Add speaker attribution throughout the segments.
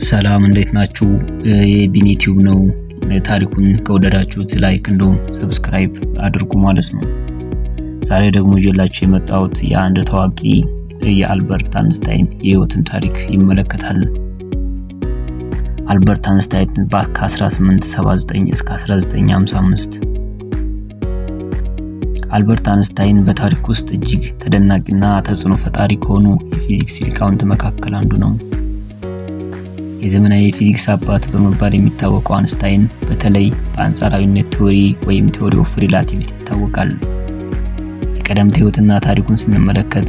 Speaker 1: ሰላም እንዴት ናችሁ? የቢኒ ቲዩብ ነው። ታሪኩን ከወደዳችሁት ላይክ እንዲሁም ሰብስክራይብ አድርጉ ማለት ነው። ዛሬ ደግሞ ይዤላችሁ የመጣሁት የአንድ ታዋቂ የአልበርት አንስታይን የህይወትን ታሪክ ይመለከታል። አልበርት አንስታይን ከ1879 እስከ 1955 አልበርት አንስታይን በታሪክ ውስጥ እጅግ ተደናቂና ተጽዕኖ ፈጣሪ ከሆኑ የፊዚክስ ሊቃውንት መካከል አንዱ ነው። የዘመናዊ ፊዚክስ አባት በመባል የሚታወቀው አንስታይን በተለይ በአንጻራዊነት ቲዎሪ ወይም ቲዎሪ ኦፍ ሪላቲቪቲ ይታወቃል። የቀደምት ህይወትና ታሪኩን ስንመለከት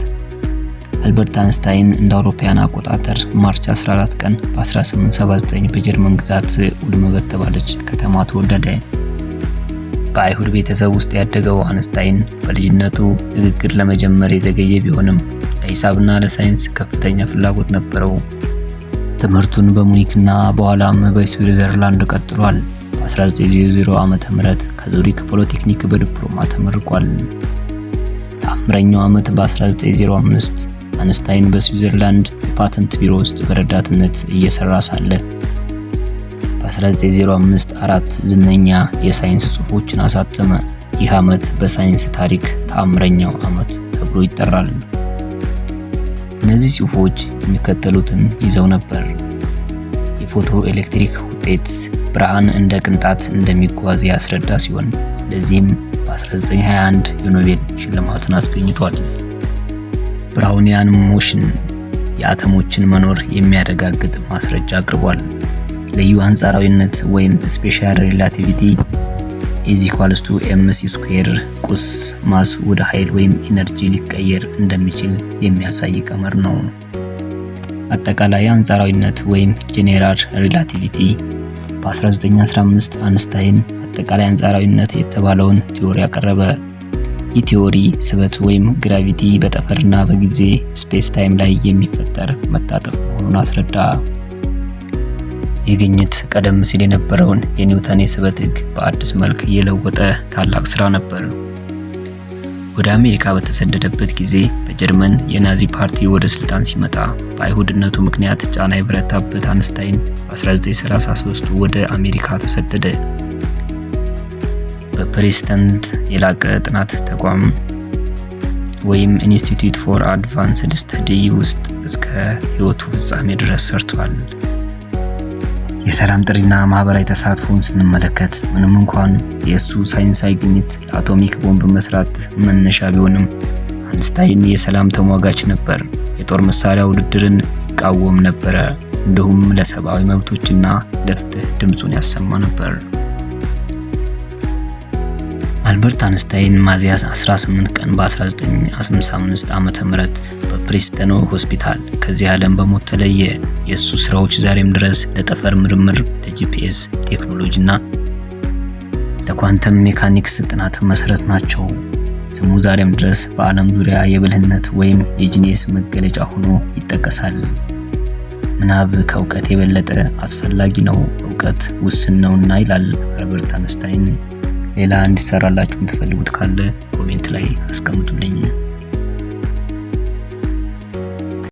Speaker 1: አልበርት አንስታይን እንደ አውሮፓውያን አቆጣጠር ማርች 14 ቀን በ1879 በጀርመን ግዛት ኡልም በተባለች ከተማ ተወለደ። በአይሁድ ቤተሰብ ውስጥ ያደገው አንስታይን በልጅነቱ ንግግር ለመጀመር የዘገየ ቢሆንም ለሂሳብና ለሳይንስ ከፍተኛ ፍላጎት ነበረው። ትምህርቱን በሙኒክና በኋላም በስዊዘርላንድ ቀጥሏል። በ1900 ዓመተ ምህረት ከዙሪክ ፖሊቴክኒክ በዲፕሎማ ተመርቋል። ተአምረኛው ዓመት በ1905 አንስታይን በስዊዘርላንድ የፓተንት ቢሮ ውስጥ በረዳትነት እየሰራ ሳለ በ1905 4 ዝነኛ የሳይንስ ጽሑፎችን አሳተመ። ይህ ዓመት በሳይንስ ታሪክ ተአምረኛው ዓመት ተብሎ ይጠራል። እነዚህ ጽሑፎች የሚከተሉትን ይዘው ነበር። የፎቶ ኤሌክትሪክ ውጤት ብርሃን እንደ ቅንጣት እንደሚጓዝ ያስረዳ ሲሆን ለዚህም በ1921 የኖቤል ሽልማትን አስገኝቷል። ብራውኒያን ሞሽን የአተሞችን መኖር የሚያረጋግጥ ማስረጃ አቅርቧል። ልዩ አንጻራዊነት ወይም ስፔሻል ሪላቲቪቲ mc² ቁስ ማስ ወደ ኃይል ወይም ኢነርጂ ሊቀየር እንደሚችል የሚያሳይ ቀመር ነው። አጠቃላይ አንጻራዊነት ወይም ጄኔራል ሪላቲቪቲ በ1915 አንስታይን አጠቃላይ አንጻራዊነት የተባለውን ቲዎሪ ያቀረበ። ይህ ቲዎሪ ስበት ወይም ግራቪቲ በጠፈርና በጊዜ ስፔስ ታይም ላይ የሚፈጠር መታጠፍ መሆኑን አስረዳ። ይህ ግኝት ቀደም ሲል የነበረውን የኒውተን የስበት ሕግ በአዲስ መልክ የለወጠ ታላቅ ስራ ነበር። ወደ አሜሪካ በተሰደደበት ጊዜ በጀርመን የናዚ ፓርቲ ወደ ስልጣን ሲመጣ በአይሁድነቱ ምክንያት ጫና የበረታበት አንስታይን በ1933 ወደ አሜሪካ ተሰደደ። በፕሬስተን የላቀ ጥናት ተቋም ወይም ኢንስቲትዩት ፎር አድቫንስድ ስተዲ ውስጥ እስከ ህይወቱ ፍጻሜ ድረስ ሰርቷል። የሰላም ጥሪና ማህበራዊ ተሳትፎን ስንመለከት ምንም እንኳን የእሱ ሳይንሳዊ ግኝት የአቶሚክ ቦምብ መስራት መነሻ ቢሆንም አንስታይን የሰላም ተሟጋች ነበር። የጦር መሳሪያ ውድድርን ይቃወም ነበረ። እንዲሁም ለሰብአዊ መብቶችና ለፍትህ ድምጹን ያሰማ ነበር። አልበርት አንስታይን ሚያዝያ 18 ቀን በ1955 ዓመተ ምህረት በፕሪስተን ሆስፒታል ከዚህ ዓለም በሞት ተለየ። የእሱ ስራዎች ዛሬም ድረስ ለጠፈር ምርምር፣ ለጂፒኤስ ቴክኖሎጂና ለኳንተም ሜካኒክስ ጥናት መሰረት ናቸው። ስሙ ዛሬም ድረስ በዓለም ዙሪያ የብልህነት ወይም የጂኒየስ መገለጫ ሆኖ ይጠቀሳል። ምናብ ከእውቀት የበለጠ አስፈላጊ ነው፣ እውቀት ውስን ነውና ይላል አልበርት አንስታይን። ሌላ እንዲሰራላችሁ የምትፈልጉት ካለ ኮሜንት ላይ አስቀምጡልኝ።